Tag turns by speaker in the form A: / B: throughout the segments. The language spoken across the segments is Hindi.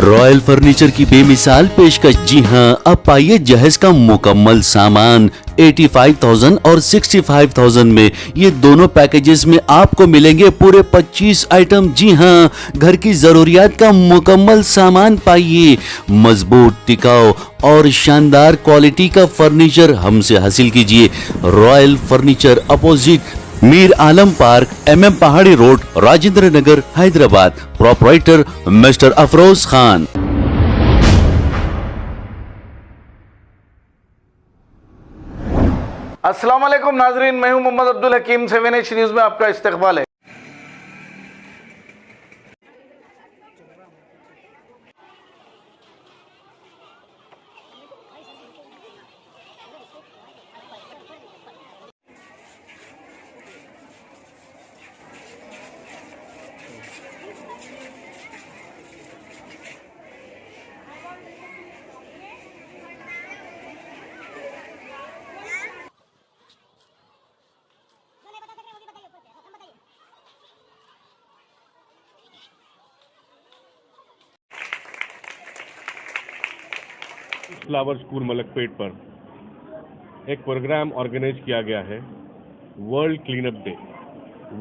A: रॉयल फर्नीचर की बेमिसाल पेशकश। जी हां, अब पाइए जहेज का मुकम्मल सामान 85,000 और 65,000 में। ये दोनों पैकेजेस में आपको मिलेंगे पूरे 25 आइटम। जी हां, घर की जरूरियात का मुकम्मल सामान पाइए। मजबूत, टिकाऊ और शानदार क्वालिटी का फर्नीचर हमसे हासिल कीजिए। Royal furniture, opposite Mir Alam park, MM Pahadi road, Rajendra Nagar, Hyderabad. Proprietor mister Afroz Khan.
B: अस्सलाम वालेकुम नाजरीन, मैं हूं मोहम्मद अब्दुल हकीम। 7H न्यूज़ में आपका इस्तकबाल है।
C: फ्लावर स्कूल मलकपेट पर एक प्रोग्राम ऑर्गेनाइज किया गया है, world cleanup day.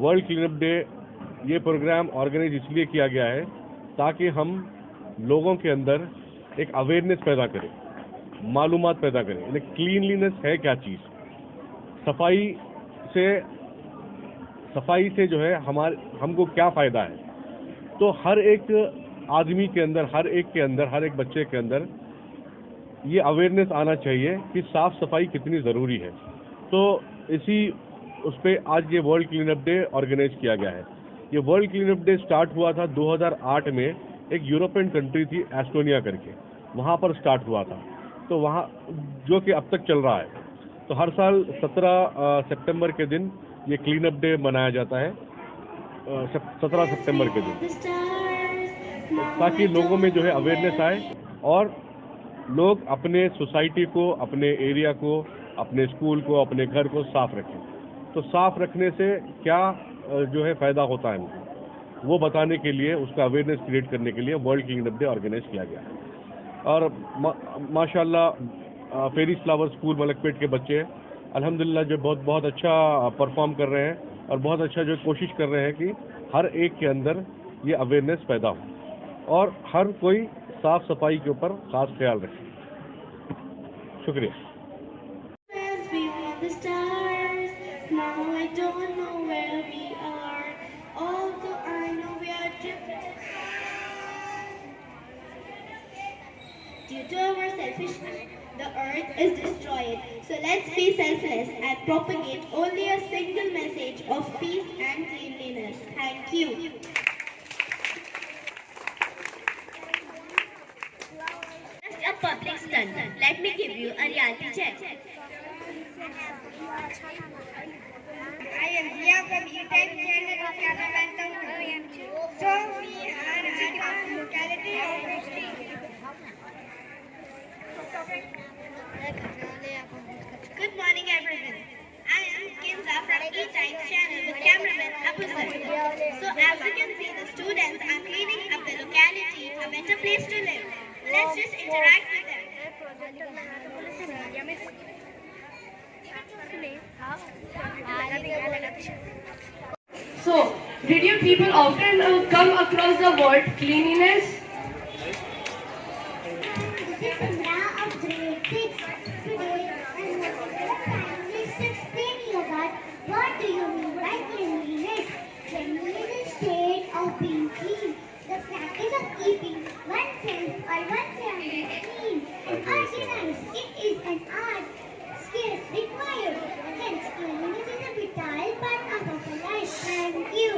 C: World cleanup day ये प्रोग्राम ऑर्गेनाइज इसलिए किया गया है ताकि हम लोगों के अंदर एक अवेयरनेस पैदा करें, मालूमात पैदा करें। यानी क्लीनलीनेस है क्या चीज़, सफाई से जो है हमको क्या फ़ायदा है। तो हर एक आदमी के अंदर, हर एक बच्चे के अंदर ये अवेयरनेस आना चाहिए कि साफ़ सफाई कितनी ज़रूरी है। तो इसी उस पर आज ये वर्ल्ड क्लीनअप डे ऑर्गेनाइज किया गया है। ये वर्ल्ड क्लीनअप डे स्टार्ट हुआ था 2008 में, एक यूरोपियन कंट्री थी एस्टोनिया करके, वहाँ पर स्टार्ट हुआ था। तो वहाँ जो कि अब तक चल रहा है। तो हर साल 17 सितंबर के दिन ये क्लीनअप डे मनाया जाता है, 17 सितंबर के दिन, ताकि लोगों में जो है अवेयरनेस आए और लोग अपने सोसाइटी को, अपने एरिया को, अपने स्कूल को, अपने घर को साफ रखें। तो साफ रखने से क्या जो है फ़ायदा होता है हमको, वो बताने के लिए, उसका अवेयरनेस क्रिएट करने के लिए वर्ल्ड क्लीनअप डे ऑर्गेनाइज किया गया है। और माशाल्लाह फेरिस फ्लावर स्कूल मलकपेट के बच्चे अल्हम्दुलिल्लाह जो बहुत अच्छा परफॉर्म कर रहे हैं और बहुत अच्छा जो कोशिश कर रहे हैं कि हर एक के अंदर ये अवेयरनेस पैदा हो और हर कोई साफ सफाई के ऊपर खास ख्याल रखें। शुक्रिया।
D: Due to our selfishness, the earth is destroyed. So let's be selfless and propagate only a single message of peace and cleanliness. Thank you. Just a public stunt. Let me give you a reality check.
E: I am Zia from E-Time channel of Canada. So we are at the locality of Rishti.
D: Good morning, everyone. I am Kinza from E-Time channel with cameraman Abu Sir. So as you can see, the students are cleaning up the locality, a better place to live. Let's just interact with them.
F: So, did you people often come across the word cleanliness?
E: This is now of grade 6. Today, I'm going to explain you about what do you mean by cleanliness. Cleanliness is state of being clean, the practice of keeping oneself or one's surroundings clean and organized. It is an art, skill required. Hence, cleanliness is a vital part of our life. Thank you.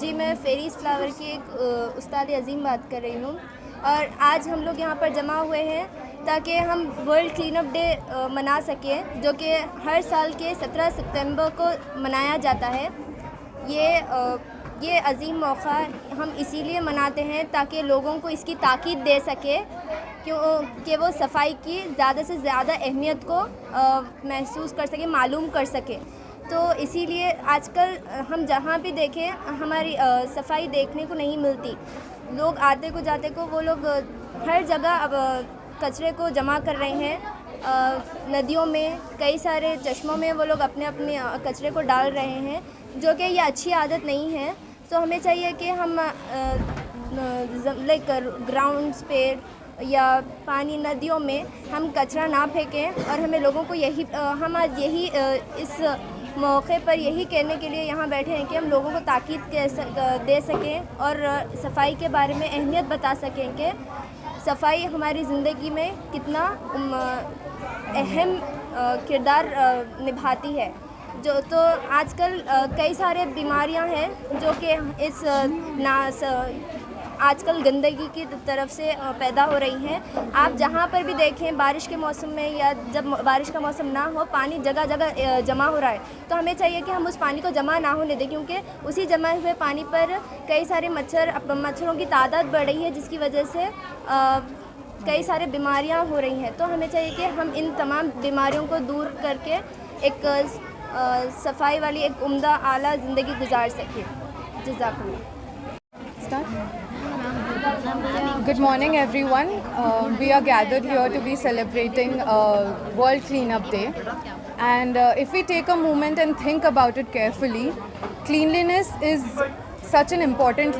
G: जी, मैं फेरिस फ्लावर की एक उस्ताद अज़ीम बात कर रही हूँ और आज हम लोग यहाँ पर जमा हुए हैं ताकि हम वर्ल्ड क्लीन अप डे मना सकें, जो कि हर साल के 17 सितंबर को मनाया जाता है। ये अजीम मौका हम इसीलिए मनाते हैं ताकि लोगों को इसकी ताकीद दे सके कि वो सफाई की ज़्यादा से ज़्यादा अहमियत को महसूस कर सके, मालूम कर सके। तो इसीलिए आजकल हम जहाँ भी देखें हमारी सफाई देखने को नहीं मिलती। लोग आते को जाते को वो लोग हर जगह अब कचरे को जमा कर रहे हैं। नदियों में, कई सारे चश्मों में वो लोग अपने अपने कचरे को डाल रहे हैं, जो कि ये अच्छी आदत नहीं है। तो हमें चाहिए कि हम लाइक ग्राउंड्स पे या पानी, नदियों में हम कचरा ना फेंकें। और हमें लोगों को हम आज इस मौके पर यही कहने के लिए यहाँ बैठे हैं कि हम लोगों को ताकीद दे सकें और सफाई के बारे में अहमियत बता सकें कि सफाई हमारी ज़िंदगी में कितना अहम किरदार निभाती है। तो आजकल कई सारे बीमारियां हैं जो कि आजकल गंदगी की तरफ से पैदा हो रही हैं। आप जहां पर भी देखें, बारिश के मौसम में या जब बारिश का मौसम ना हो, पानी जगह जगह जमा हो रहा है। तो हमें चाहिए कि हम उस पानी को जमा ना होने दें, क्योंकि उसी जमा हुए पानी पर कई सारे मच्छरों की तादाद बढ़ रही है, जिसकी वजह से कई सारे बीमारियां हो रही हैं। तो हमें चाहिए कि हम इन तमाम बीमारियों को दूर करके एक सफाई वाली एक उम्दा आला ज़िंदगी गुजार सकें। जज़ाकल्लाह।
H: Good morning everyone. We are gathered here to be celebrating World Cleanup Day, and if we take a moment and think about it carefully, cleanliness is such an important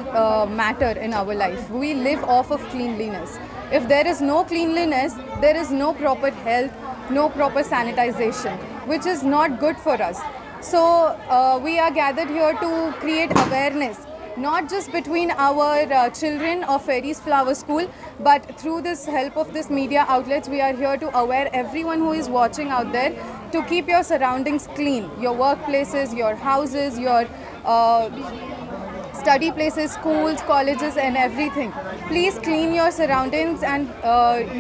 H: matter in our life. We live off of cleanliness. If there is no cleanliness, there is no proper health, no proper sanitization, which is not good for us. So we are gathered here to create awareness, not just between our children of Fairies Flower School, but through this help of this media outlets, we are here to aware everyone who is watching out there to keep your surroundings clean, your workplaces, your houses, your study places, schools, colleges and everything. Please clean your surroundings and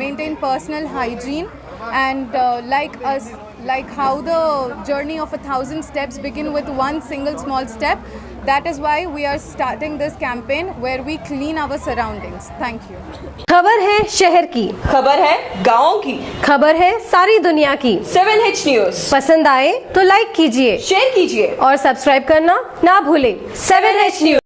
H: maintain personal hygiene, and like how the journey of 1,000 steps begin with one single small step, that is why we are starting this campaign where we clean our surroundings. Thank you.
I: खबर है शहर की,
J: खबर है गाँव की,
I: खबर है सारी दुनिया की।
J: 7H न्यूज़
I: पसंद आए तो लाइक कीजिए,
J: शेयर कीजिए
I: और सब्सक्राइब करना ना भूलें।
J: 7H news.